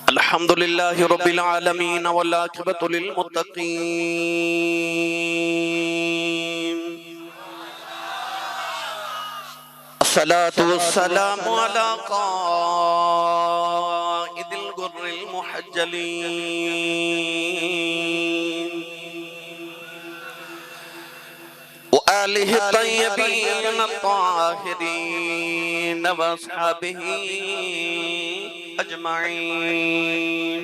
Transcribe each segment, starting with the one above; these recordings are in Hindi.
अल्हम्दुलिल्लाहि रब्बिल आलमीन वल आक़िबतु लिल मुत्तक़ीन अस्सलातु वस्सलामु अला क़ाइदिल गुर्रिल मुहज्जलीन व आलिहि तय्यबीन अत्ताहिरीन व अस्हाबिही अजमाइन।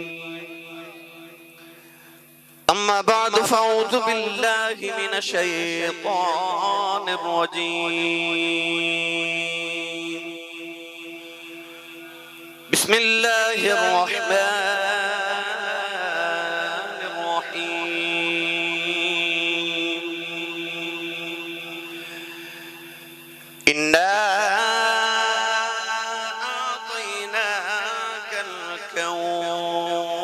अम्मा बाद फ़अऊज़ु बिल्लाहि मिनश शैतानिर रजीम। बिस्मिल्लाहिर रहमानिर रहीम। इन्ना आतैनाकल कौसर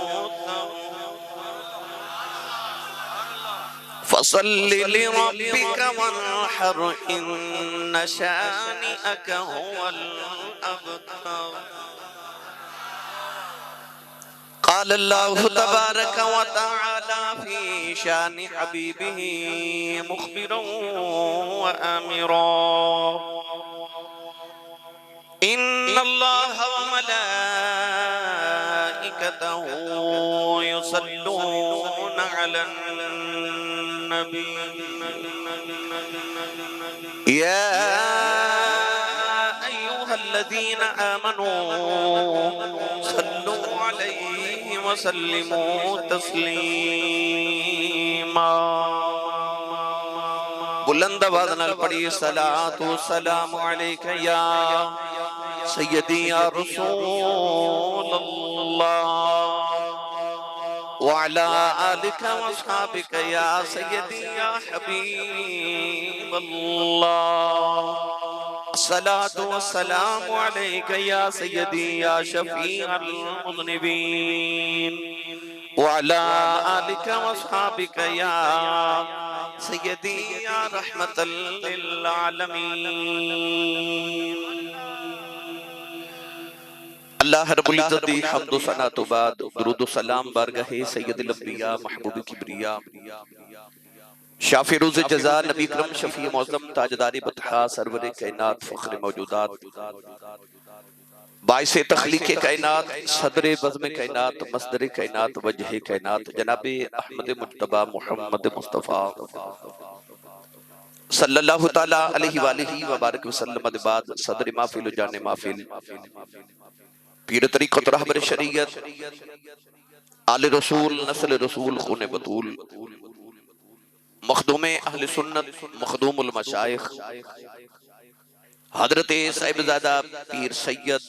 फसल्लि लिरब्बिका वन्हर इन्न शानिअका हुवल अबतर। क़ाल अल्लाहु तबारक व तआला फ़ी शानि हबीबिही मुख़बिरन व आमिरा। इन्नल्लाह व मलाइकतहू युसल्लूना अलन नबी या अय्युहल्लज़ीना आमनू सल्लू अलैहि व सल्लिमू तस्लीमा। बुलंद आवाज़ नाल पढ़िए सलातु सलामु अलैका या सय्यदी या रसूलल्लाह व अला आलिका व अस्हाबिका या सय्यदी या हबीबल्लाह। अस्सलातु वस्सलामु अलैका या सय्यदी या शफीअल मुज़निबीन व अला आलिका व अस्हाबिका या सय्यदी या रहमतल लिल आलमीन। अल्लाह रब्बुल इज्जत दी हम्द व सना तो बाद दुरूद व सलाम बारगाहे सय्यदुल अंबिया महबूब किबरिया शाफी रोज़ जज़ा नबी करम शफी मौज़म ताजदारी बतहा सरवरे कायनात फ़ख्र मौजूदात बाइसे तख्लीक़ कायनात सदरे बज़्म कायनात मस्दर कायनात वजह कायनात जनाबे अहमद मुज्तबा मुहम्मद मुस्तफ़ा सल्लल्लाहु ताला अलैहि वालिहि व बारक वसल्लम बाद सदर महफिल जाने महफिल पीर तरीक़त रहबर शरीयत आले रसूल नस्ल रसूल खूने बतूल मखदूम अहले सुन्नत मखदूमुल मशाइख हजरत साहिबजादा पीर सैयद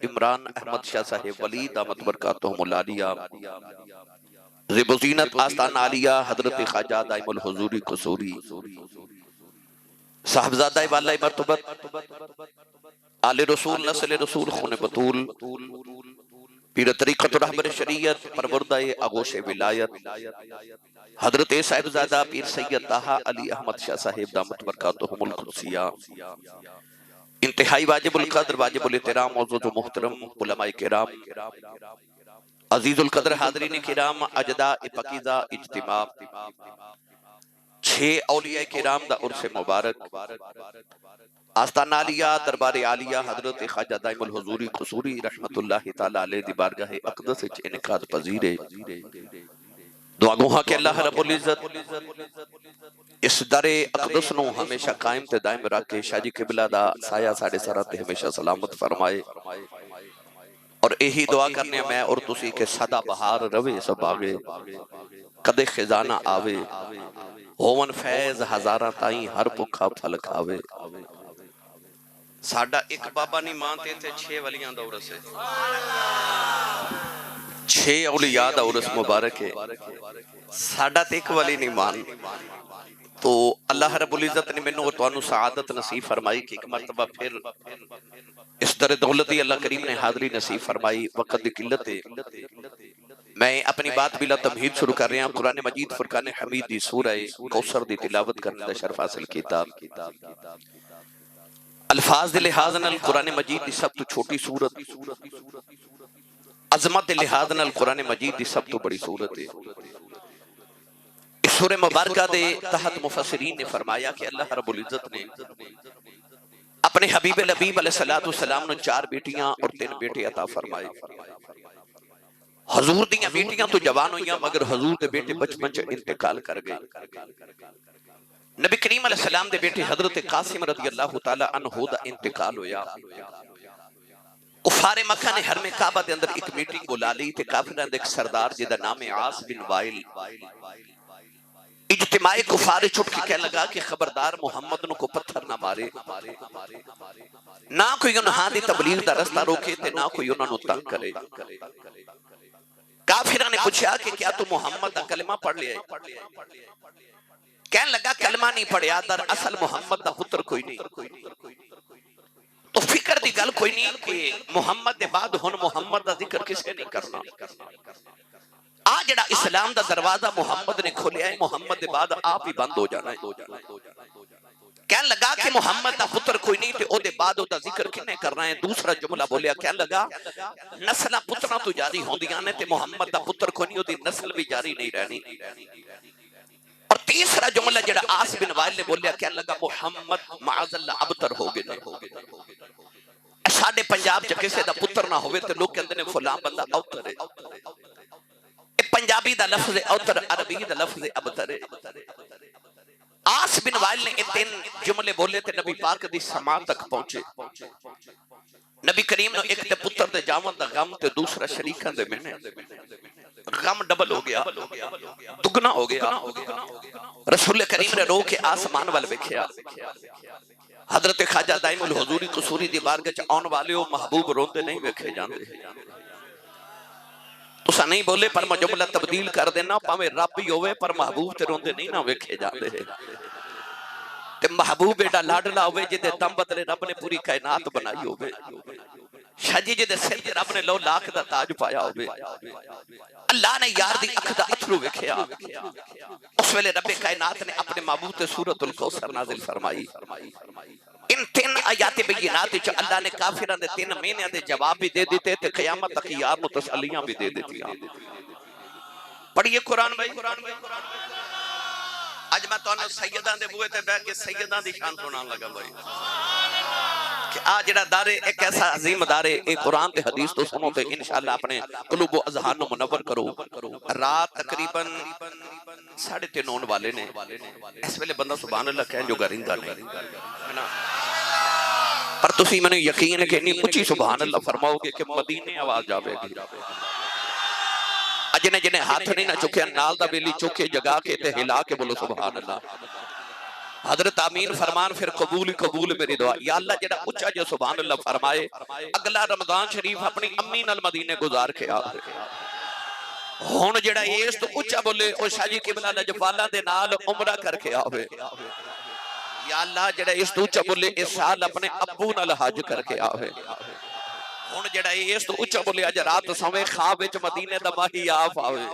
इमरान अहमद शाह साहिब वली दामत बरकातुहुमुल आलिया ज़िबुज़ीनत आस्ताना आलिया हजरत ख्वाजा दाइमुल हुज़ूरी कुसूरी साहबजादा वाला मर्तबत आले रसूल नस्ल रसूल खूने बतूल पीर तरीक़त रहबर शरीयत परवरदाए आगोश विलायत हजरत साहिबजादा पीर सैयद ताहा अली अहमद शाह साहिब दामत बरकातुहुमुल कुद्सिया इंतहाई वाजिबुल क़द्र वाजिबुल एहतराम मौजूद मुहतरम उलमाए किराम अजीजुल क़द्र हाज़रीन किराम अजदा पकीज़ा इज्तिमा 6 औलिया किराम दा उर्स मुबारक आस्ताना आलिया दरबार आलिया हजरत ख्वाजा दाइमुल हुज़ूरी कुसूरी रहमतुल्लाहि ताला अलैहि दी बारगाह अक़दस विच इनकाद पजीरे दुआ गुहा के अल्लाह रब्बुल इज्जत इस दरे अक़दस नूं हमेशा कायम ते दायम रख के शाजी किबला दा साया साडे सर ते हमेशा सलामत फरमाए और यही दुआ करने मैं और तुसी के सदा बहार रवे सबागे कदे खजाना आवे होवन फैज हजारा ताई हर भुखा फल खावे। साडा एक बाबा नहीं मानते थे 6 वलियां दा उर्स है 6 औलिया दा उर्स मुबारक है साडा ते एक वली नहीं मान तो अल्लाह रब्बुल इज्जत ने मैनू तुहानू सआदत नसीब फरमाई कि एक मरतबा फिर इस दर दौलत ही अल्लाह करीम ने हाज़री नसीब फरमाई। वक़्त दी किल्लत है मैं अपनी बात बिला तमहीद शुरू कर रहा हूं। कुरान मजीद फुरकान हमीद दी सूरह कौसर दी तिलावत करने दा शर्फ हासिल कीता। अल्फाज दे लिहाज नाल कुरान मजीद दी सब तो छोटी सूरत, अजमत दे लिहाज नाल कुरान मजीद दी सब तो बड़ी सूरत है। इस सूरह मुबारका दे तहत मुफस्सिरीन ने फरमाया कि अल्लाह रब्बुल इज्जत ने अपने हबीब नबीब अलैहिस्सलातु वस्सलाम ने 4 बेटियां और 3 बेटे अता फरमाए। हजूर दी बेटियां तो जवान हुई मगर हजूर के बेटे बचपन च इंतकाल कर गए। नबी करीम अलैहिस्सलाम दे बेटे हजरत कासिम रज़ी अल्लाह तआला अन्हु दा इंतकाल होया। कुफारे मक्का ने हरमे काबा दे अंदर एक मीटिंग बुला ली ते काफिरां दे एक सरदार जिहदा नाम है आस बिन वाइल इज्तिमाई कुफारे छुट के कहने लगा कि खबरदार मुहम्मद को पत्थर ना मारे, ना कोई उन्हां दी तबलीग दा रास्ता रोके ते ना कोई उन्हां नु तंग करे। काफिरां ने पूछा कि क्या तू मुहम्मद दा कलमा पढ़ लिया है? कहने लगा कलमा नहीं पढ़िया, दर असल मुहम्मद दा पुत्र कोई नहीं। तो फिक्र दी गल कोई नहीं कि मुहम्मद दे बाद हुन मुहम्मद दा जिक्र किसे नहीं करना। आ जड़ा इस्लाम दा दरवाजा मुहम्मद ने खोलिया है, मुहम्मद दे बाद आप ही बंद हो जाना है। कहने लगा कि मुहम्मद दा पुत्र कोई नहीं ते ओदे बाद ओदा जिक्र किने करना है। दूसरा जुमला बोलिया, कहने लगा नस्ल पुत्रा तो जारी होंदियां ने ते मुहम्मद दा पुत्र कोई नहीं, ओदी नस्ल भी जारी नहीं रहनी। और तीसरा जुमला जड़ा आस बिन वाइल ने बोलिया, कहने लगा मुहम्मद माअज़ल्लाह अबतर हो गए। साडे पंजाब च किसे दा पुत्र ना होवे ते लोग कहंदे ने फलां बंदा अवतर है। पंजाबी दा लफ्ज़ है अवतर, अरबी दा लफ्ज़ है अबतर है। आस बिन वाइल ने 3 जुमले बोले ते नबी पाक दी समा तक पहुंचे। नबी करीम ने एक ते पुत्र दे जावन दा गम ते दूसरा शरीकां दे मेहने। गम डबल हो गया, दुगना हो गया। रसूल करीम ने रो के आसमान वाल वेख्या। हजरत ख्वाजा दाइमुल हुजूरी कसूरी दी बारगाह च आउण वाले ओ महबूब रोंदे नहीं वेखे जांदे। तुसा नहीं बोले पर मैं जुमला तब्दील कर देना, भावें रब ही होवे पर महबूब ते रोंदे नहीं ना वेखे जांदे। ते महबूब एडा लाडला होवे जिदे दम बदले रब ने पूरी कायनात बनाई होवे, शाजी जिदे सिर ते रब ने 9 लाख दा ताज पाया होवे। अल्लाह ने यार दी अख दा अथरू वेख्या। उस वेले रब कायनात ने अपने महबूब ते सूरतुल कौसर नाजिल फरमाई। इन 3 आयात बैयिनात च अल्लाह ने काफिरां दे 3 महीनों दे जवाब भी दे दिते ते क़यामत तक यार नु तसल्लियां भी दे दित्तियां। पढ़िए कुरान भाई। आज मैं तुहानू सैयदां दे बूहे ते बैठ के सैयदां दी शान सुनान लगा भाई कि आ जेड़ा दारे एक ऐसा अजीम दारे ए कुरान ते हदीस तो सुनो ते इंशाअल्लाह अपने कुलूब व अज़हान नु मुनव्वर करो। रात तकरीबन 3:30 होने वाले ने। इस वेले बंदा सुभान अल्लाह कहन जो गरिंदा नहीं है ना, पर तुसी मैनू यकीन है कि इन्नी ऊंची सुभान अल्लाह फरमाओगे कि मदीने आवाज जावेगी। जिन्हें जिन्हें हाथ नहीं ना चुके नाल दा बेली चुके जगा के ते हिला के बोलो सुभान अल्लाह। हजरत आमीन फरमान फिर कबूल ही कबूल मेरी दुआ। या अल्लाह जेड़ा उच्चा जो सुभान अल्लाह फरमाए अगला रमजान शरीफ अपनी अम्मी नाल मदीने गुजार के आ। हुण जेड़ा इस तो उच्चा बोले ओ शाजी किबला लजपाला दे नाल उमरा करके आवे। या अल्लाह जेड़ा इस तो उच्चा बोले इस साल अपने अब्बू नाल हज करके आवे। हुण जेड़ा इस तो उच्चा बोले अज रात सवे ख्वाब विच मदीने दा माही आप आवे।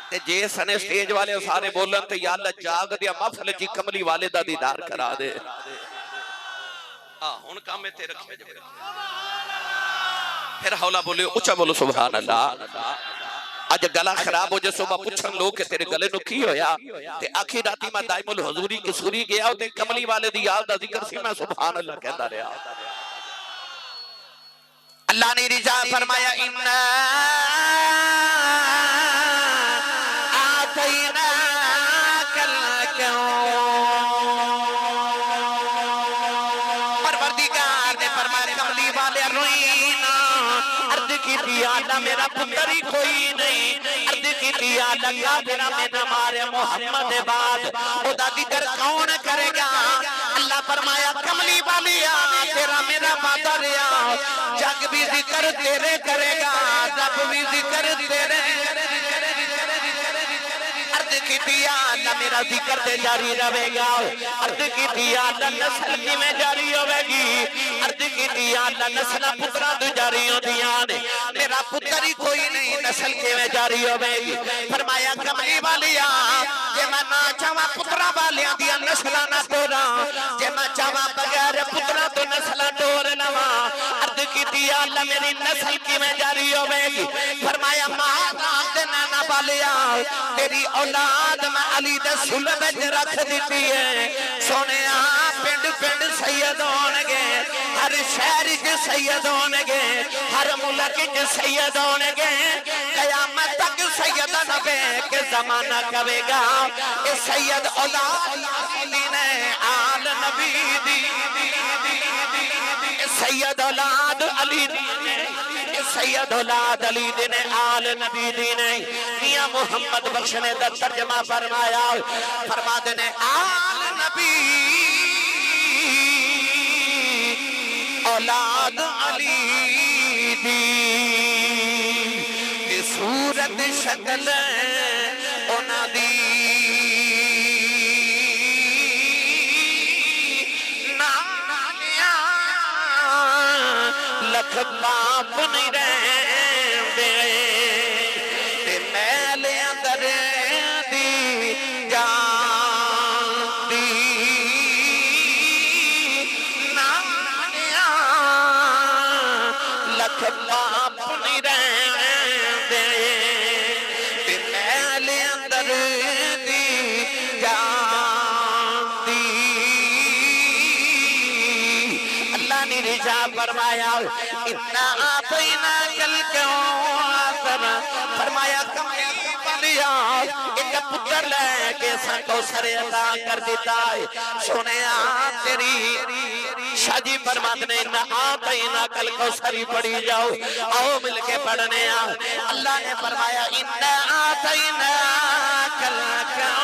ते जे सने स्टेज वाले सारे बोलन ते या अल्लाह जाग दिया महफिल च कमली वाले दा दीदार करा दे। हुण काम इत्थे रखे जे फिर हौला बोले उच्चा बोलो सुभान अल्लाह। अज गला खराब हो जाए सुबह पुछन लोग कि तेरे गले नु की होया ते आखी राती मैं दाइमुल हुजूरी कसूरी गया ते कमली वाले दी याद दा जिक्र सी मैं सुभान अल्लाह कहंदा रहा। अल्लाह ने रिजा फरमाया इन्ना आतैना कल परवरदिगार ने फरमाया कमली वाले रोईना अर्ज की दिया मेरा पुत्र ही कोई नहीं। अर्ज की दिया लगा तेरा मेरा मारे मोहम्मद बाद ओदा जिक्र कौन करेगा। अल्लाह फरमाया कमली वालिया तेरा मेरा वादा रहा जग भी जिक्र तेरे करेगा रब भी जिक्र तेरे। अर्ज की दिया अल्लाह मेरा जिक्र ते जारी रहेगा। अर्ज की दिया अल्लाह नस्ल किवें जारी होवेगी। अर्ज की दिया अल्लाह नस्ल पुत्रा तो जारी होंदियां ने, मेरा पुत्र ही कोई नहीं, नस्ल किवें जारी होवेगी। फरमाया कमली वालिया जे मैं ना चाहां पुत्रा वालियां दी नस्लां ना तोड़ा, जे मैं चाहां बगैर पुत्रा तो नस्लां तोड़ लवां। अर्ज की दिया अल्लाह मेरी नस्ल किवें जारी होवेगी। फरमाया महाराज दे नाना वालिया तेरी औलाद मैं अली दे सुलह विच रख दिती है। सोनिया पिंड पिंड सैयद होणगे, हर शहर च सैयद होणगे, हर मुल्क च सैयद होणगे, कयामत तक सैयद नबे के जमाना कवेगा ये सैयद औलाद अली ने आल नबी दी, सैयद औलाद अली सैयद औलाद अली दी ने आल नबी दी ने। मियां मोहम्मद बख्श ने तर्जमा फरमाया, फरमाते ने आल नबी औलाद अली दी सूरत शक्ल उन्हां दी लख पाप नहीं रहंदे ते मैल अंदर दी जांदी नानिया लख पाप नहीं रहंदे ते मैल अंदर दी जांदी। अल्लाह ने रिजा फरमाया इतना आतना कल क्यों फरमाया कमली वालिया एक पुत्र लेके कौसर अता कर दिता है। सोनिया तेरी शादी फरमाते ने ना आतना कल कौसर ही पढ़ी जाओ, आओ मिलके पढ़ने आ। अल्लाह ने फरमाया इन्ना आतना कल क्यों,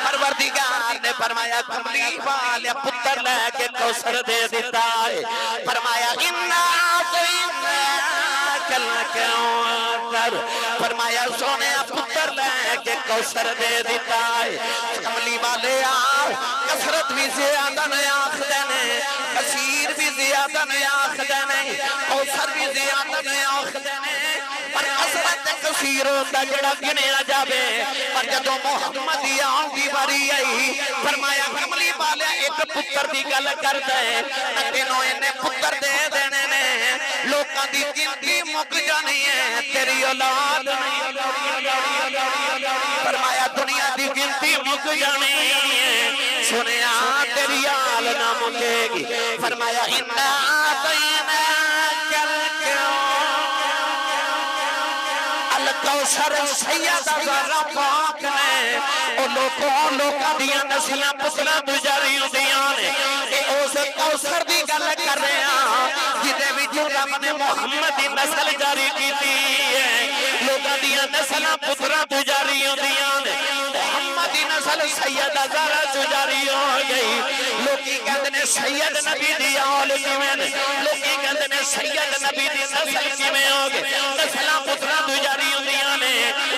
परवरदिगार ने फरमाया कमली वाले पुत्र लेके कौसर दे दिता है। फरमाया इन्ना कल क्यों कर, फरमाया सोने पुत्र लेके कौसर दे दिता है। कमली वाले कसरत भी ज्यादा नहीं आखदे ने, कसीर भी ज्यादा नहीं आखदे ने, कौसर भी ज्यादा नहीं आखदे ने, पर कसरत कसीर होता जड़ा गिनिया जावे। पर जदों मोहम्मद दी आउण दी बारी आई फरमाया कमली वाले एक पुत्र दी गल करदा है, तेनों इन्ने पुत्र दे देने ने, लोकां दी गिनती मुक जानी है, तेरी औलाद नहीं। फरमाया दुनिया दी गिनती मुक जानी है, सुनिया तेरी आल ना मुकेगी। फरमाया इन्ना आतना कल क्यों अल कौसर सैयद ज़रा पाक ने ओ लोकां दियां नस्लां पुत्रां गुजारी होंदियां ने। उस कौसर दी गल कर रहे हैं जिदे विच रब ने मुहम्मद दी नस्ल जारी कीती है। लोकां दियां नस्लां पुत्रां गुजारी होंदियां ने, मुहम्मद दी नस्ल सैयद ज़रा गुजारी हो गई। लोकी कहंदे ने सैयद नबी दी औल किवें ने, लोकी कहंदे ने सैयद नबी दी नस्ल किवें हो गई, नस्लां पुत्रां गुजारी होंदियां ने।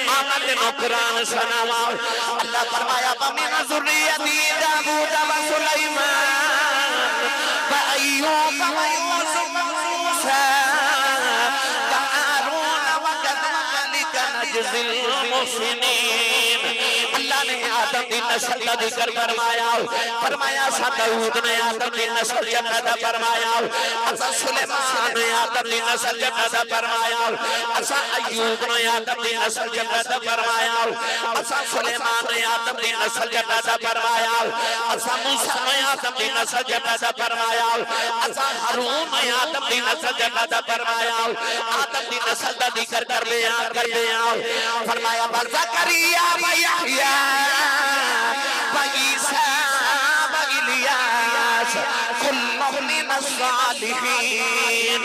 आमद नो कुरान सुनावा, अल्लाह फरमाया मिन ज़ुर्रियती दाऊद व सुलैमान व अय्यूब व यूसुफ व मूसा व हारून व कज़ालिका नजज़िल मुहसिनीन। अल्लाह ने आदम दी नस्ल का जिक्र फरमाया, फरमाया सा दाऊद ने आदम दी नस्ल पैदा फरमाया, असा सुलेमान ने आदम दी नस्ल पैदा फरमाया, असा अय्यूब ने आदम दी नस्ल पैदा फरमाया, असा सुलेमान ने आदम दी नस्ल पैदा फरमाया, असा मूसा ने आदम दी नस्ल पैदा फरमाया, असा हारून ने आदम दी नस्ल पैदा फरमाया। आदम दी नस्ल का जिक्र कर लिया फरमाया ज़करिया व यहया व ईसा व इलियास कुल्लुम मिनस सालिहीन।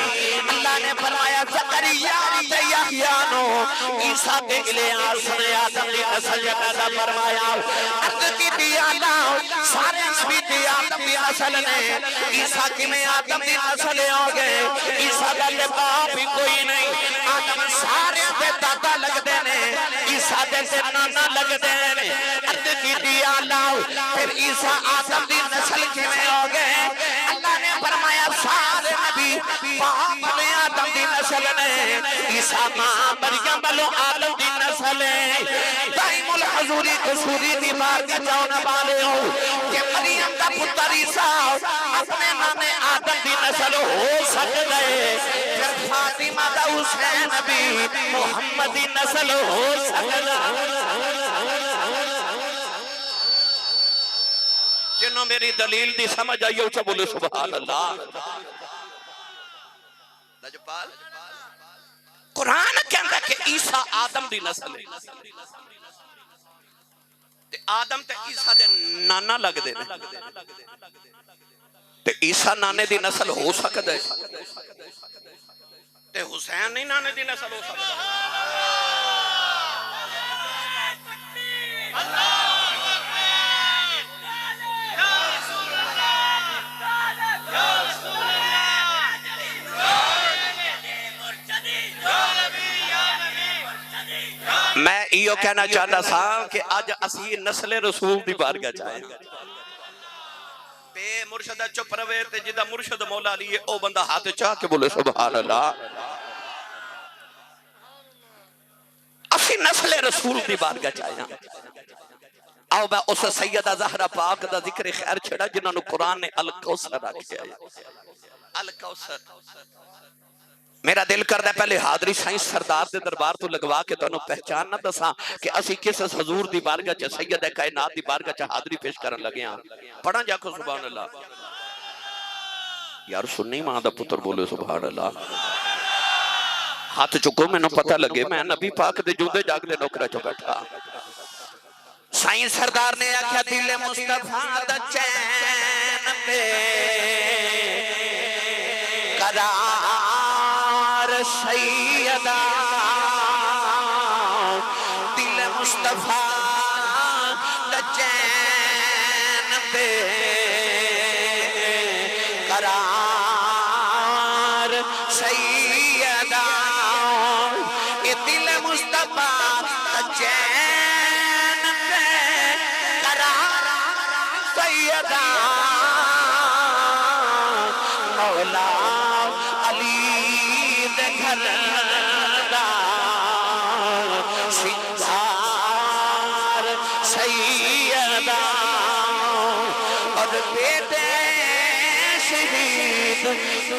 अल्लाह ने फरमाया ज़करिया ते यहया नो ईसा ते इलियास ने आदम दी नस्ल पैदा फरमाया। अर्ज़ की आला सारे नबी दी आदम दी नस्ल ने ईसा किवें आदम दी नस्ल हो गए ईसा दा ते बाप ही कोई नहीं आदम सारे दे दादा लगदे ने ईसा दे ते नाना लगदे ने अर्ज कीती आला फिर ईसा आदम दी नस्ल किवें हो गए अल्लाह ने फरमाया सारे नबी बाप ने आदम दी नस्ल ने ईसा मां मरियम वालों आदम दी नस्ल है दाइमुल हजूरी कसूरी दी बारगाह जाने वाले हो कि मरियम का पुत्र ईसा अपने नाने आदम दी नस्ल हो सकता है फिर फातिमा दा हुसैन भी मोहम्मद दी नस्ल हो सकता है जिन्हों मेरी दलील दी समझ आई उसे बोले सुभान अल्लाह लजपाल कुरान कहता कि ईसा आदम दी नस्ल है ते आदम ते ईसा दे नाना लगदे ने ते ईसा नाने दी नस्ल हो सकदा है ते हुसैन नहीं नाने दी नस्ल हो सकदा मैं इो कहना चाहता सा कि अज असी नस्ले रसूल दी बारगाह च आए ते मुर्शद चुप रवे ते जिदा मुर्शद मौला लिए ओ बंदा हाथ चाह के बोले सुभान अल्लाह असी नस्ले रसूल दी बारगाह च आए आओ मैं उस सैयदा ज़हरा पाक दा जिक्र खैर छड़ा जिन्हां नु कुरान ने अल कौसर आख्या है अल कौसर मेरा दिल करदा पहले हाजरी साईं सरदार दे दरबार तो लगवा के तुहानू पहचान ना दसा कि असी किस हजूर दी बारगाह च सैयद कायनात दी बारगाह च हाजरी पेश करन लगे हां पढ़ा जाखो सुभान अल्लाह यार सुन्नी मां दा पुत्र बोले सुभान अल्लाह हाथ चुको मैनू पता लगे मैं नबी पाक दे जूदे जागदे नौकरा च बैठा साईं सरदार ने आख्या दिल मुस्तफा दा चैन पे करार सैयदा दिल मुस्तफा दा चैन पे करार सैयदा ये दिल मुस्तफा दा चैन पे करार सैयदा मौला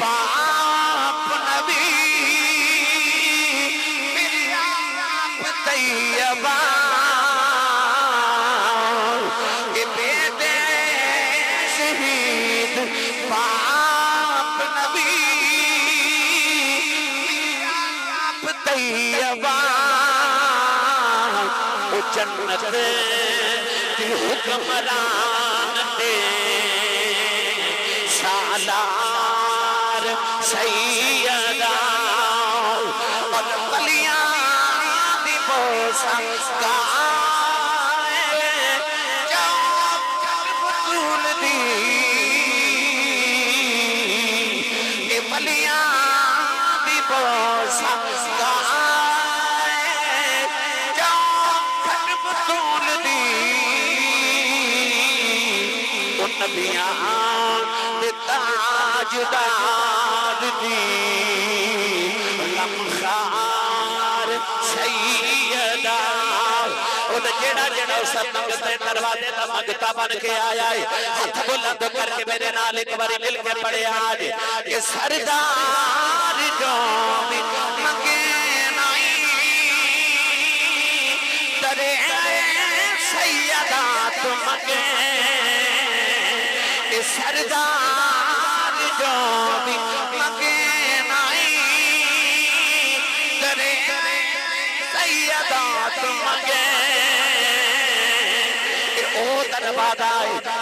पाप नबी मिर्याम तैयबा ये बेटे शहीद पाप नबी मिर्याम तैयबा ओ जन्नत की हुक्मरान दे शाला सैयदा और बलियां दी बोसा जो बतूल दी ये बलियां दी बोसा जो बतूल दी उन नबियां दे ताजदार लम्हार सैयदा उद जेड़ा जेड़ा उस मंगते दरवाजे दा मंगता बन के आया है हाथ बुलंद करके मेरे नाल एक बारी मिल के पढ़े आज कि सरदार जो मंगे नहीं दरे सैयदा तो मंगे सरदार जो भी मंगे नहीं दरे सैयदा तो मंगे ओ दरबार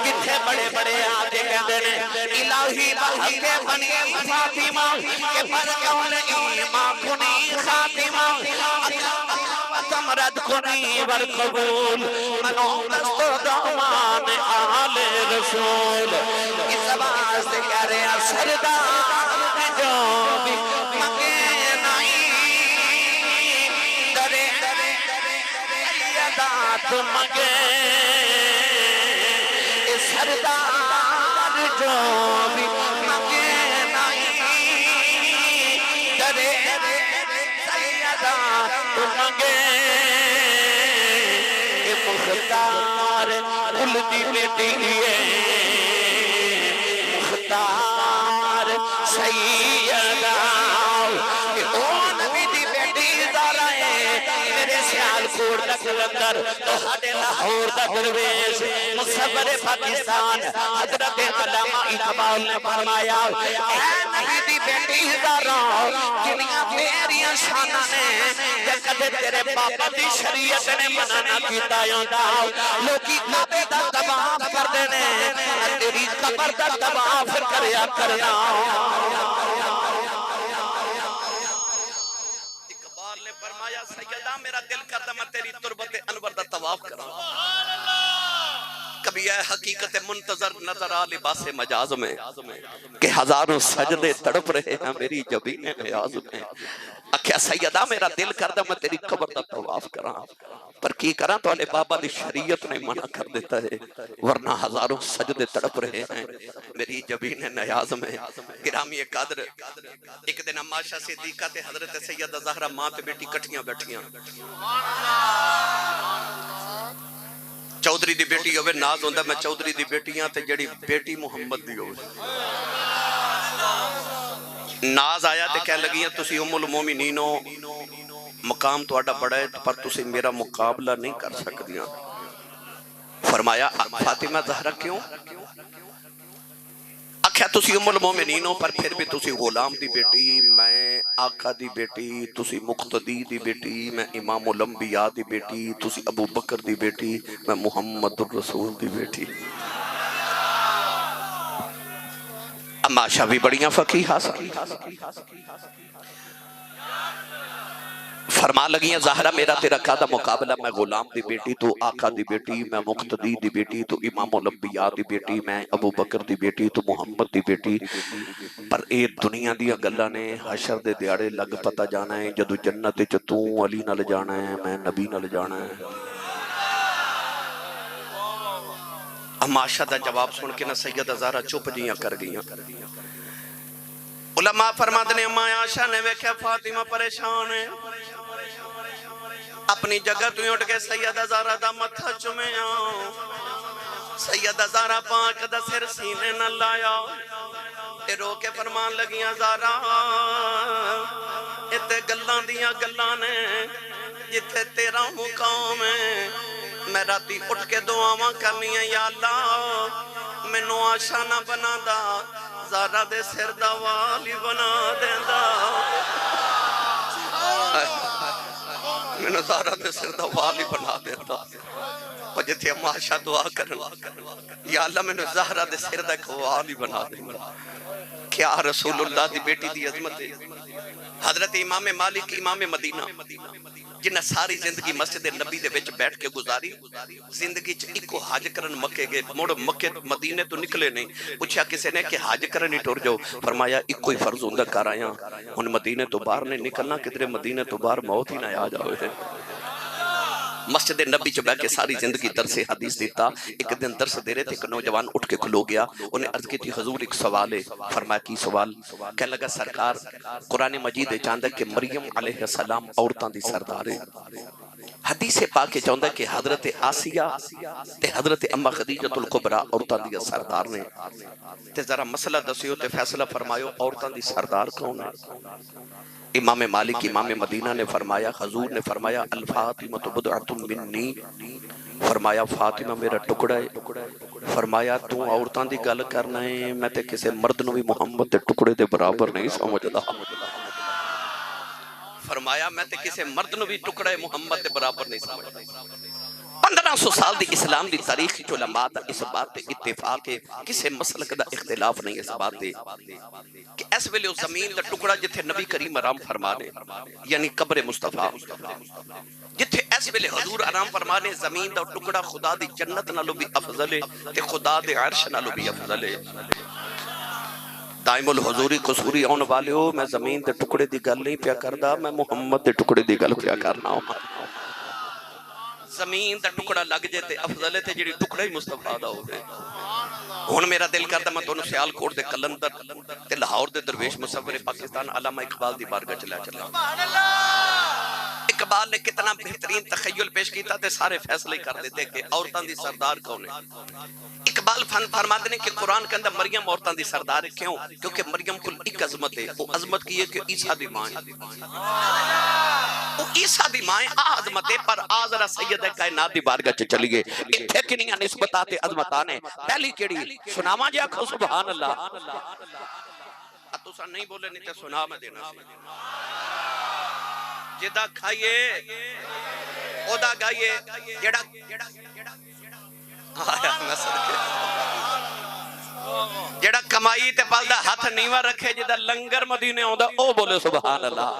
किथे बड़े बड़े आके कहते ने इलाही बहके बनी फातिमा के पर कौन ईमा कुनी खातिमा ममरद कुनी वर कबूल मनो दस्तो दामान आले रसूल। इस वास्ते कह रहे हैं सरदार जो भी मंगे नहीं डरे सैयदा तो मंगे। सरदार जो भी मंगे नहीं डरे सैयदा तो मंगे। मुख्तार कुल दी बेटी है मुख्तार सैयदा ओ नबी दी बेटी ज़ारा है मेरे सियालकोट दा कलंदर तो हाडे लाहौर दा दरवेश मुसव्वर पाकिस्तान हजरत अल्लामा इकबाल ने फरमाया ऐ नबी दी बेटी ज़ारा जिन्नियां तेरियां शानां ने जे कदे तेरे बाबा दी शरीयत ने मना ना कीता होंदा लोकी काबे दा तवाफ करदे ने तेरी कब्र दा तवाफ करया करना। इकबाल ने फरमाया सैयदा मेरा दिल करदा मैं तेरी तुरबत अनवर दा तवाफ करा। कभी यह हकीकत मुंतजर नजर आ लिबास मजाज में कि हजारों सजदे तड़प रहे हैं मेरी जबीन न्याज में। आख्या सैयदा मेरा दिल करदा मैं तेरी कब्र दा तवाफ करा पर की करा तो बाबा दी शरीयत ने मना कर देता है वरना हजारों सजदे तड़प रहे हैं मेरी जबीन न्याज में। गिरामी कदर एक दिन अम्मा आयशा सिद्दीका ते हजरत सैयदा ज़हरा मां ते बेटी इकट्ठियां बैठियां। चौधरी दी बेटी होवे नाज होंदा मैं चौधरी दी बेटियां ते जड़ी बेटी मुहम्मद दी होवे नाज आया ते कह लगी तुसी उम्मुल मोमिनीन हो मकाम तुहाडा बड़ा है पर तुसी मेरा मुकाबला नहीं कर सकदियां। फरमाया फातिमा ज़हरा क्यों? आख्या तुसी उम्मुल मोमिनीन हो पर फिर भी तुसी गुलाम दी बेटी मैं आका दी बेटी तुसी मुक्तदी दी बेटी मैं इमामुल अंबिया दी बेटी तुसी अबू बकर दी बेटी मैं मुहम्मदुर रसूल दी बेटी। अम्मा आयशा भी बड़ियां फकीहा फरमा लगी ज़हरा मेरा तेरा कादा मुकाबला मैं गुलाम दी बेटी तू आका दी बेटी मैं मुक्तदी दी बेटी तू इमामुल अंबिया दी बेटी मैं अबू बकर दी बेटी तू मुहम्मद दी बेटी। पर ये दुनिया दी गल्लां ने हशर दे दिहाड़े लग पता जाना है जदों जन्नत विच तू अली नाल जाना है मैं नबी नाल जाना है। अम्मा आयशा दा जवाब सुन के ना सैयदा ज़हरा चुप जियां कर गईयां। उलमा फरमाते ने अम्मा आयशा ने वेख्या फातिमा परेशान है अपनी जगह तू उठ के सैयदा ज़हरा दा मत्था चुमिया सैयदा ज़हरा पाक दा सिर सीने न लाया ते रो के फरमान लगियां ज़हरा इत्ते गल्लां दियां गल्लां ने जिथे तेरा मुकाम है मैं राती उठ के दुआवां करनी है या अल्लाह मैनू आशा ना बनादा ज़हरा दे सिर दा वाली बना देंदा मैनू ज़हरा दे सिर दा वाली बना देंदा। और जिथे अम्मा आयशा दुआ करन या अल्लाह मैनू ज़हरा दे सिर दा वाली बना देंदा। क्या रसूलुल्लाह दी बेटी दी अजमत है। हजरत इमाम मालिक इमाम मदीना जिन्हें सारी जिंदगी मस्जिद नबी दे विच बैठ के गुजारी जिंदगी च इको हज करन मक्के गए मुड़ मक्के मदीने तो निकले नहीं पूछा किसी ने कि हज करन ही टुर जाओ फरमाया इको ही फर्ज हुंदा कर आया हुण मदीने तो बाहर नहीं निकलना किधरे मदीने तो बाहर मौत ही ना आ जाए। मस्जिद नबी च बैठ के सारी जिंदगी दरसे हदीस दिता। एक दिन दरस दे रहे थे एक नौजवान उठ के खलो गया उन्हें अर्ज की थी हजूर एक सवाल है। फरमाया की सवाल? कह लगा सरकार कुरान मजीद चाहता कि मरियम अलैहिस्सलाम औरतां दी सरदार है। हदीस पाक चाहता कि हजरत आसिया ते हजरत अम्मा खदीजतुल कुबरा औरतां दी सरदार ने ते जरा मसला दसियो ते फैसला फरमायो औरतां दी सरदार कौन है। इमाम मालिक इमाम मदीना ने फरमाया हजूर ने फरमाया अल फातिमा बुदअतुम मिन्नी फरमाया फातिमा मेरा टुकड़ा है। फरमाया तू औरतां दी गल करना है मैं ते किसी मर्द नूं भी मुहम्मद दे टुकड़े दे बराबर नहीं समझदा। फरमाया मैं ते किसी मर्द नूं भी टुकड़ा मुहम्मद दे बराबर नहीं समझदा। 1500 साल दी इस्लाम दी तारीख च उलमा दा इस बात ते इत्तेफाक है किसी मसलक दा इख्तिलाफ नहीं इस बात ते कि इस वेले उस जमीन दा टुकड़ा जिथे नबी करीम आराम फरमा ने यानी कब्र मुस्तफा जिथे इस वेले हजूर आराम फरमाने जमीन दा टुकड़ा खुदा दी जन्नत नालों भी अफजल है ते खुदा दे अर्श नालों भी अफजल है। दाइमुल हुजूरी कसूरी आने वाले हो, मैं जमीन दे टुकड़े दी गल नहीं पिया करदा, मैं मुहम्मद दे टुकड़े दी गल पिया करना हूं। जमीन दा टुकड़ा लग जाए ते अफजल है ते जेड़ी टुकड़ा ही मुस्तफा दा होवे। हुण मेरा दिल करदा मैं तुहानू सियालकोट दे कलंदर ते लाहौर दे दरवेश मुसव्विर पाकिस्तान अल्लामा इकबाल दी बारगाह च लै चला। इकबाल ने कितना बेहतरीन तखय्युल पेश किया ते सारे फैसले कर देते कि औरतां दी सरदार कौन है। इकबाल फरमाते हैं कि कुरान के अंदर मरियम औरतां दी सरदार है। क्यों? क्योंकि मरियम को एक अजमत है, वो अजमत की है कि ईसा दी मां है। वो ईसा दी मां आ अजमत है, पर आ जरा सैयद कायनात दी बारगाह च चली गए। इत्थे किनियां निस्बतां ते अजमतां ने। पहली केड़ी सुनावा जी, आखो सुभान अल्लाह। तुसा नहीं बोले नहीं ते सुना मैं देना सी। जिदा खाइए ओदा गाइए, जेड़ा जेड़ा कमाई ते पलदा हाथ नीवा रखे, जिदा लंगर मदीने आउंदा ओ बोले सुभान अल्लाह।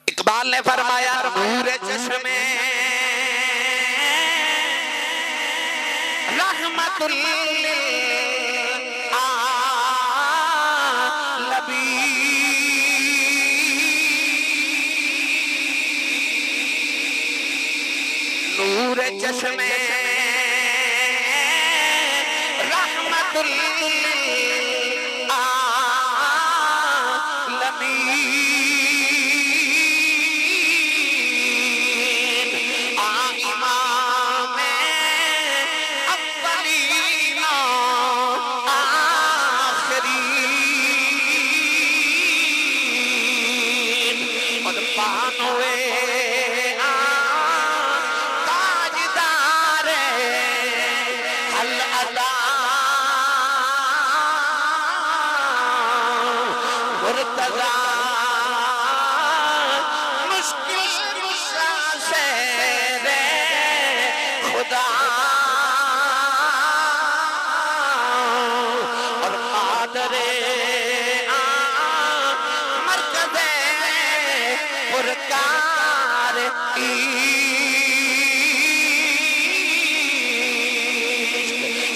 इकबाल ने फरमाया नूरे चश्मे रहमतुल नूरे चश्मे रहमतुल आलमीन आ इमाम अव्वलीन आखिरीन और पानवे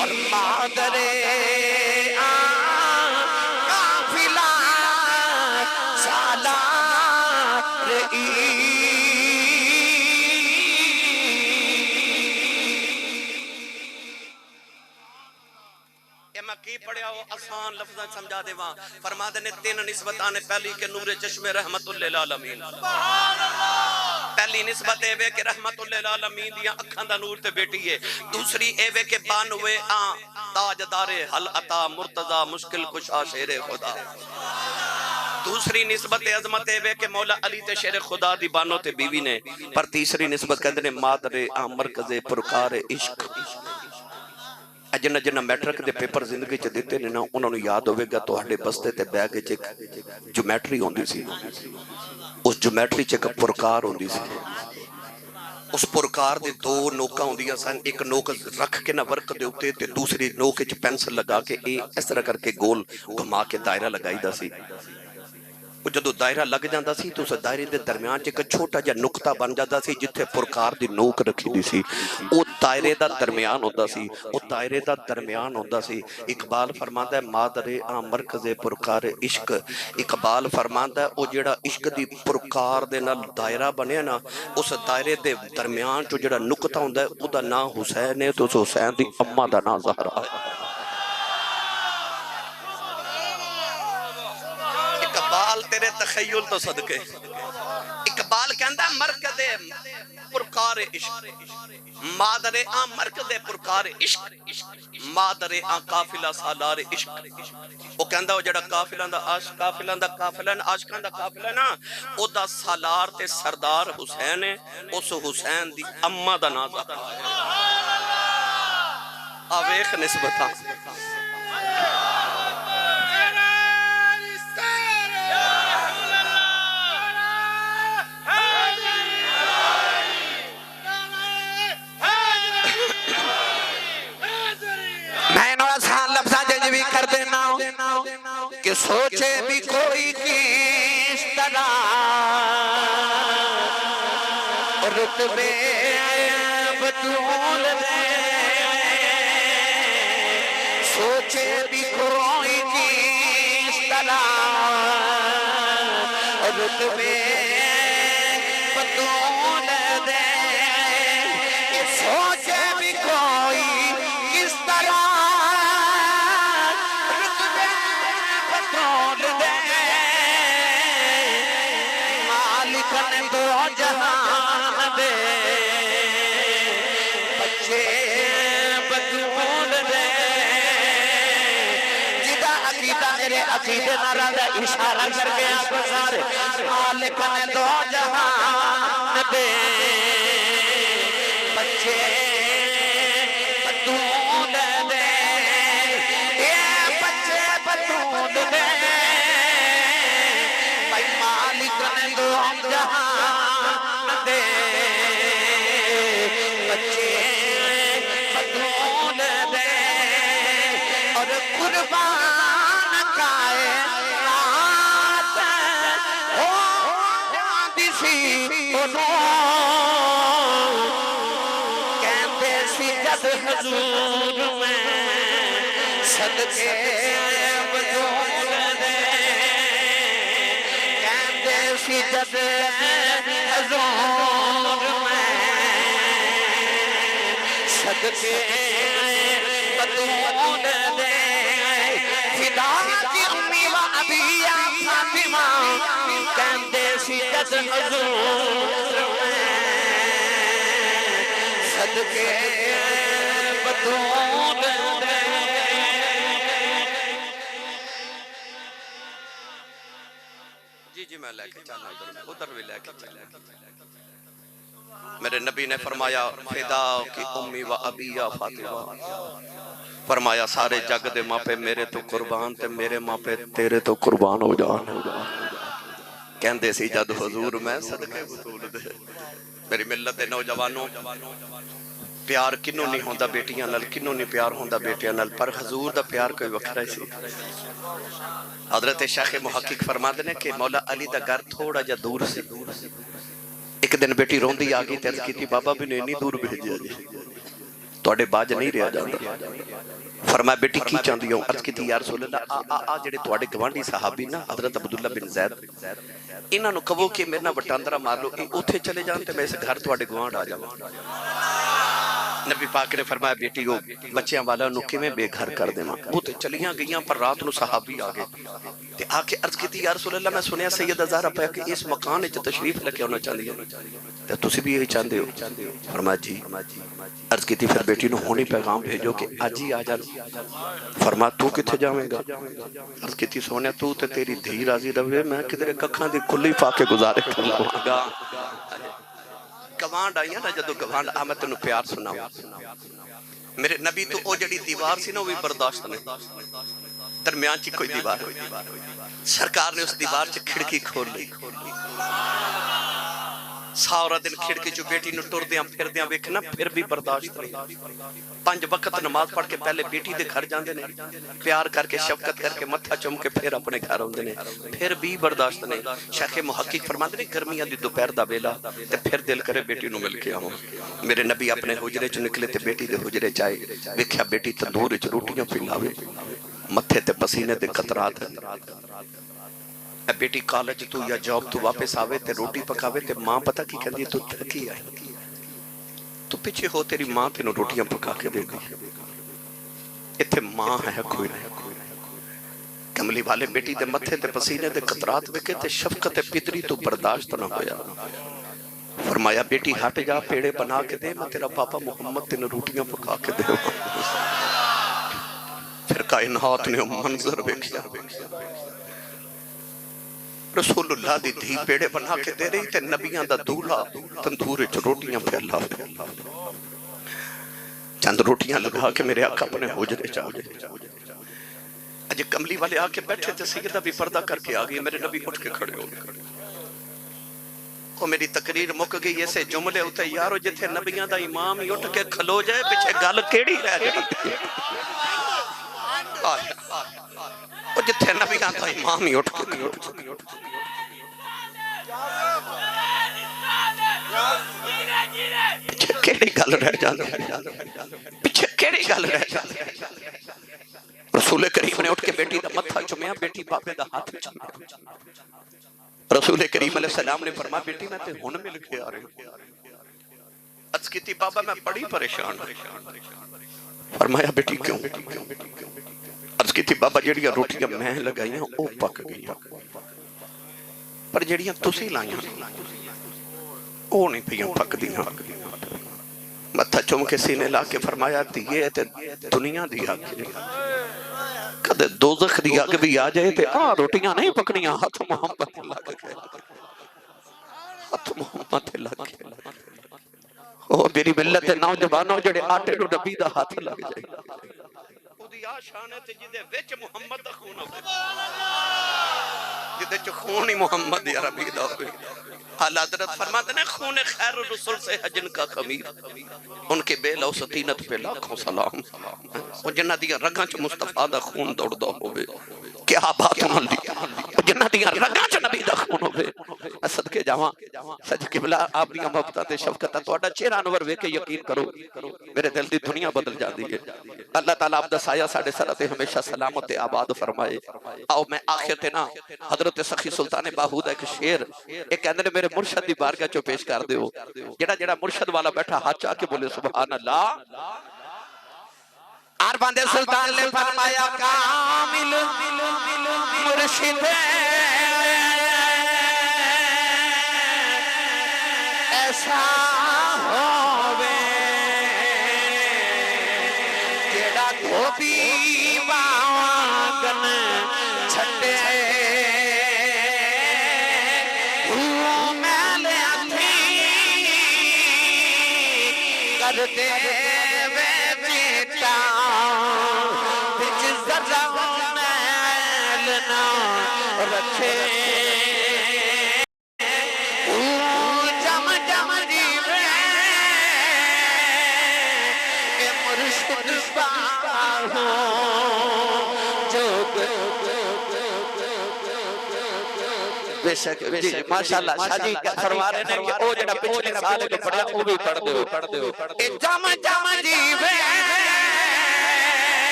और मादरे काफिला सालार पढ़िया वो आसान लफ्ज़ समझा देवा। फरमाते ने तीन निस्बतां ने, पहली के नूरे चश्मे रहमतुल लिल आलमीन। पहली निस्बत ए वे के रहमतुल लिल आलमीन दी अखां दा नूर ते बेटी है। दूसरी ए वे के बानवे ताजदारे हल अता मुर्तजा मुश्किल कुशा शेर खुदा। दूसरी निस्बत अजमत ए वे के मौला अली ते शेर खुदा दी बानो ते बीवी ने। पर तीसरी निस्बत कहंदे ने मादरे मरकज़े पुरकार इश्क। जिन्ना जिन्ना मैट्रिक के पेपर जिंदगी च दिते ने ना, उन्होंने याद होगा तुहाडे बस्ते ते बैग च एक ज्योमेट्री होंदी सी। उस ज्योमेट्री च एक पुरकार होंदी सी। उस पुरकार दे दो नोकां होंदियां सन। एक नोक रख के ना वर्क दे उत्ते ते दूसरी नोक च पेंसिल लगा के इस तरह करके गोल घुमा के दायरा लगाईदा सी। जो दायरा लग जाता सी तो उस दायरे के दरम्यान एक छोटा जिहा नुकता बन जाता सी, जिथे पुरकार की नोक रखी दी सी। वो दायरे का दरम्यान होता सी, वो दायरे का दरम्यान होता सी। इकबाल फरमांदा है मादरे मरकज़े पुरकार इश्क। इकबाल फरमांदा है वो जिहड़ा इश्क दी पुरकार दे नाल दायरा बनिया ना, उस दायरे के दरम्यान चो जिहड़ा नुकता हुंदा है उहदा नाम हुसैन है, तो उस हुसैन दी अम्मा दा नाम ज़हरा है। इकबाल तेरे तखय्युल तो सदके। इकबाल कहंदा मरकज़े पुरकार इश्क, मादरे मरकज़े पुरकार इश्क, मादरे काफिला सालार इश्क। वो कहंदा वो जेड़ा काफिलां दा आशिक, काफिलां दा काफिला आशिकां दा काफिला ना, ओदा सालार ते सरदार हुसैन है। उस हुसैन दी अम्मा दा नाम ज़हरा है। आ वेख निस्बतां। कर देना कि सोचे भी कोई किस तरह रुतबे बतूल दे सोचे भी कोई किस तरह रुतबे बतूल दे सोचे भी कोई किस तरह रुतबे बतूल दे मालिक ने दो जहान दे बच्चे बतूल दे जिदा अकीदा मेरे अकीदे नारा दा इशारा कर गया तो सारे मालिक ने दो जहान दे बच्चे बतूल दे ये बच्चे बतूल दे भाई मालिक ने दो जहान दे बच्चे बतूल दे और कुर्बान कायनात हो दिसी कहते सी जद हुजूर में सदके बतूल दे कहते सी जद हुजूर में सदके बतूल दे फिदा की उम्मी व अबिया फातिमा कहते सी जद हुजूर में सदके बतूल दे जी मैं लेके चलना उधर भी लेके चला मेरे नबी ने फरमाया फिदा की उम्मी व अबिया फातिमा फरमाया सारे जग दे मापे मेरे तो कुर्बान ते मेरे मापे तेरे तो कुर्बान हो जान कहंदे सी जद हुजूर मैं सदके बतूल दे मेरी मिल्लत दे नौजवानों प्यार किन्नू नहीं होंदा बेटियां नाल किन्नू नहीं प्यार होंदा बेटियां नाल पर हुजूर दा प्यार कोई वखरा ही सी हजरत शेख मुहक्किक फरमाते ने कि मौला अली दा घर थोड़ा जा दूर सी एक दिन बेटी रोंदी आ गई ते अर्ज कीती बाबा भी ने इन्नी दूर भेजिया जी तुहाडे बाज नहीं रहा जांदा फरमाया बेटी की चाहती हो अर्ज कीती या रसूल अल्लाह आ जेडे तुहाडे गवांढी सहाबी ना हजरत अब्दुल्ला बिन ज़ैद इन्हां नूं कहो कि मेरे नाल वटांदरा मार लो उत्थे चले जान ते मैं इस घर तुहाडे गवांढ आ जावां नबी पाक ने फरमाया बेटी वो बच्चियां वाला नु किवें बेघर कर देवां वो ते चलियां गईयां पर रात नु सहाबी आ गए ते आके अर्ज कीती या रसूल अल्लाह मैं सुनिया सैयदा ज़हरा पाक कि इस मकान विच तशरीफ लेके आना चाहंदी है ते तुसी भी यही चाहते हो फरमाया जी अर्ज कीती फिर बेटी नु हुणी पैगाम भेजो कि आज ही आ जा फरमाया तू किथे जावेंगा अर्ज कीती सोनिया तू ते तेरी धी राजी रहे मैं किधरे कखां दी कुल्ली पा के गुजारे कर लवांगा गवांड आई ना जदों गवांड आ मैं तेनू प्यार सुनावा मेरे नबी तो ओ जड़ी दीवार सी ना वो भी बर्दाश्त नहीं दरमियान च कोई दीवार सरकार ने उस दीवार च खिड़की खोल ली सारा दिन खिड़की चो बेटी नु टुरदियां फिरदियां वेखना फिर भी बर्दाश्त नहीं 5 वक्त नमाज पढ़ के पहले बेटी दे घर जांदे ने प्यार करके शफकत करके मत्था चुम के फिर अपने घर आउंदे ने फिर भी बर्दाश्त नहीं शेख मुहक्किक फरमांदे ने गर्मियां दी दोपहर दा वेला ते फिर दिल करे बेटी नु मिल के आवां मेरे नबी अपने हुजरे च निकले ते बेटी दे हुजरे च आए वेख्या बेटी तंदूर च रोटियां पिलावे मत्थे ते पसीने दे कतरात बेटी कॉलेज तू या जॉब तू वापस आवे ते रोटी पकावे ते मां पता की कहंदी तू थकी आई तू पीछे हो तेरी मां तेनू रोटियां पका के देगी इत्थे मां है कोई नहीं कमली वाले बेटी दे मत्थे ते पसीने दे कतरात वेखे ते शफकत पितरी तो बर्दाश्त ना होया फरमाया बेटी हट जा पेड़े बना के दे मैं तेरा पापा मोहम्मद तेनू रोटियां पका के दे फिर कायनात ने मंजर वेखिया रसूलुल्लाह दी धी पेड़े बना के दे रही ते नबियां दा दूल्हा तंदूर च रोटियां फैला चंद रोटियां लगा के मेरे आका अपने हुजरे च आ गए अज कमली वाले आके बैठे थे सैयदा भी पर्दा करके आ गई मेरे नबी उठ के खड़े हो गए को मेरी तकरीर मुक गई ऐसे जुमले उते यारो जिथे नबियां दा इमाम ही उठ के खलो जाए पीछे गल केड़ी रह गई ओ जिथे नबियां दा इमाम ही उठ के पिछे केड़ी गल रह जांदी पिछे केड़ी गल रह जांदी रसूल करीम ने उठ के बेटी दा मत्था चुमिया बेटी बाबे दा हाथ चुमिया रसूल करीम अलैहि सलाम ने फरमाया बेटी मैं ते हुण मिल के आ रही हूं अर्ज कीती बाबा मैं बड़ी परेशान फरमाया बेटी क्यों अर्ज कीती बाबा जेड़ियां रोटियां मैं लगाईयां ओ पक गईयां पर जेड़ियां तुसी लाईयां ओ नहीं पियां पकदियां मत्था चुम के सीने ला के फरमाया धीए ते दुनिया दी अग कदे दोज़ख दी अग भी आ जाए ते आ रोटियां नहीं पकनियां हाथ मोहम्मद लग गए हाथ मोहम्मद लग गए ओ मेरी मिल्लत दे नौजवानों जेड़े आटे नु नबी दा हाथ लग जाए ओदी आ शान है ते जिदे विच मुहम्मद दा खून होवे जिदे च खून ही मुहम्मद या रबी दा होवे आला हज़रत फरमाते हैं खून खैर रसूल से है जिनका खमीर उनके बेलौसतीनत पे लाखों सलाम वो जिन्ना दिया रगां च मुस्तफा दा खून दौड़दा होवे क्या बात होंदी जिन्ना दिया रगां च नबी दा खून होवे मैं सदके जावां सज किबला आप दी मोहब्बत ते शफकत तोड़ा चेहरा अनवर वेख के यकीन करो मेरे दिल दी दुनिया बदल जाती है अल्लाह ताला आप दा साया साडे सर ते हमेशा सलामत ते आबाद फरमाए आओ मैं आखिर ते ना हजरत सखी सुल्तान बाहू दा एक शेर एक कहंदे ने मेरे मुर्शद दी बारगाह चो पेश कर दियो जेड़ा जेड़ा मुर्शद वाला बैठा हाथ चा के बोले सुभान अल्लाह अरबांदे सुल्तान ने फरमाया कामिल मुर्शिद ऐसा होवे जेड़ा धोबी वांगन छटे करते वे बेटा बिच जरा मैल ना रखे जम जम जीवे ए मुर्शिद बाहो जोग बेशक जी माशाल्लाह शाजी फरमा रहे हैं कि ओ जेड़ा पिछले साल के पढ़या ओ भी पढ़ दो ए जम जम जीवे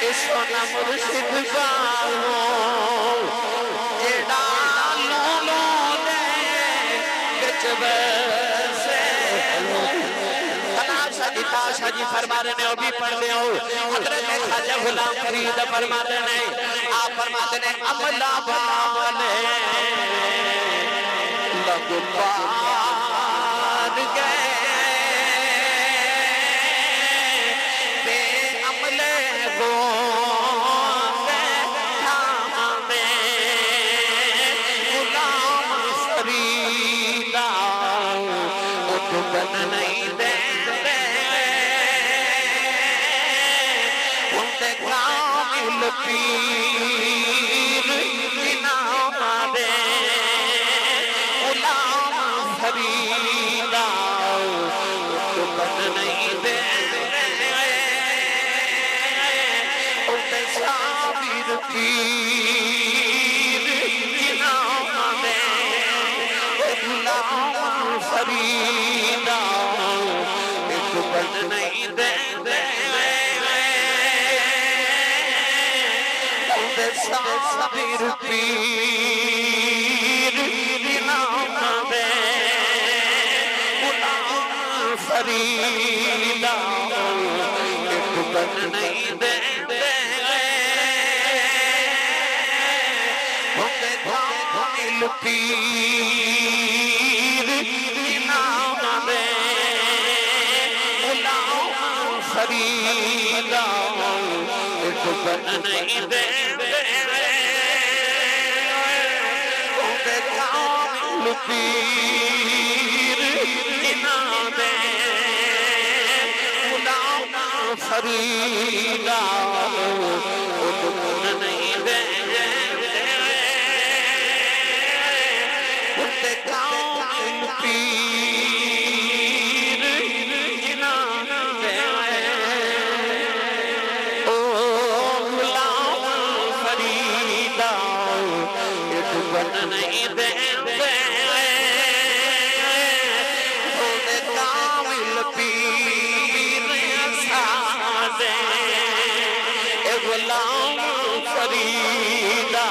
ए सोना मुर्शिद बाहो जेड़ा लो लो दे विच बसे शाजी फरमा रहे हैं ओ भी पढ़ दे हजरत ख्वाजा गुलाम फरीद फरमा रहे हैं आप फरमाते हैं अमला वाले लगुबान गए बे अमले गो थामे गुलाम फरीदा उठबन नहीं दे पीर इनाम दे गुलाम फरीदा दुबन नहीं दे उनके साबिर पीर इनाम दे गुलाम फरीदा दुबन नहीं दे साबिर पीर इनाम दे गुलाम फरीदा दुबन नहीं दे कामिल पीर इनाम दे गुलाम फरीदा दुबन नहीं दे पीर इनाम दे गुलाम फरीदा दुबन नहीं दे कामिल पीर इनाम दे ओ गुलाम फरीदा दुबन नहीं दे गुलाम फरीदा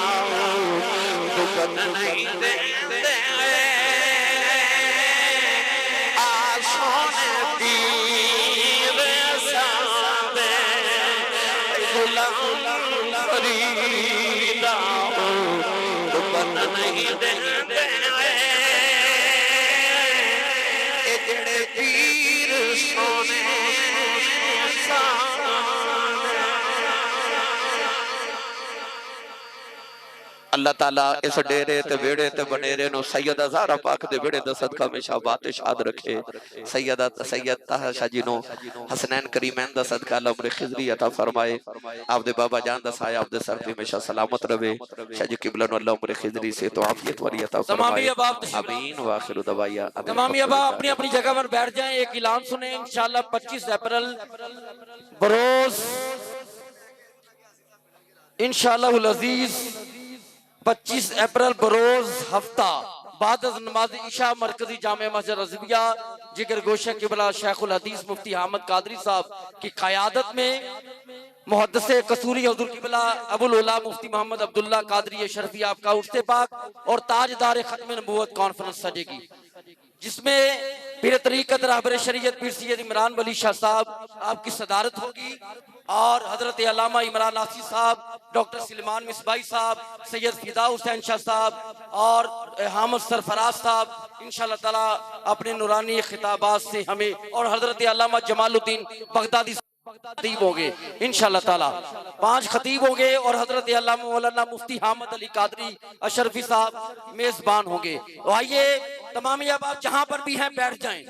दुखन नहीं देते आसों पीर सादे गुलाम फरीदा दुखन नहीं देते जेड़े पीर सोने अल्लाह ताला इस डेरे ते वेड़े ते बनेरे नो सैयदा ज़हरा पाक दे वेड़े दा सदका हमेशा बातिशाद रखे। सैयद ताहा शाह जी नो हसनैन करीमैन दा सदका अल्लाह उम्र खिजरी अता फरमाए। आपदे बाबा जान दा साया आपदे सर पे हमेशा सलामत रहे। शाह जी किबला नो अल्लाह उम्र खिजरी से तो आफियत वाली अता फरमाए। आमीन व आखिरु दवाया। तमाम अहबाब अपनी अपनी जगह पर बैठ जाएं। एक ऐलान सुने इंशाअल्लाह 25 अप्रैल बरोज इंशाअल्लाह अजीज 25 अप्रैल बरोज हफ्ता बाद नमाज इशा मरकजी जामे मस्जिद रज़विया जिगर गोशा किबला शेखुल हदीस मुफ्ती अहमद कादरी साहब की क़यादत में मुहद्दिसे कसूरी हुज़ूर किबला अबुल उला मुफ्ती मोहम्मद अब्दुल्ला कादरी शरफी आपका उर्से पाक और ताजदार खत्म नबूवत कॉन्फ्रेंस सजेगी, जिसमें पीर तरीक़त रहबर शरीयत पीर सैयद इमरान वली शाह साहब आपकी सदारत होगी और हजरत अल्लामा इमरान नासिर साहब, डॉक्टर सलमान मिसबाई साहब, सैयद फिदा हुसैन शाह साहब और हामिद सरफराज साहब इंशाअल्लाह ताला अपने नूरानी खिताबात से हमें और हजरत अल्लामा जमालुद्दीन बगदादी खतीब होंगे इंशाअल्लाह ताला। 5 खतीब होंगे और हजरत अल्लामा मौलाना मुफ्ती हामिद अली कादरी अशरफी साहब मेजबान होंगे। तो आइए तमाम अहबाब जहां पर भी हैं बैठ जाएं।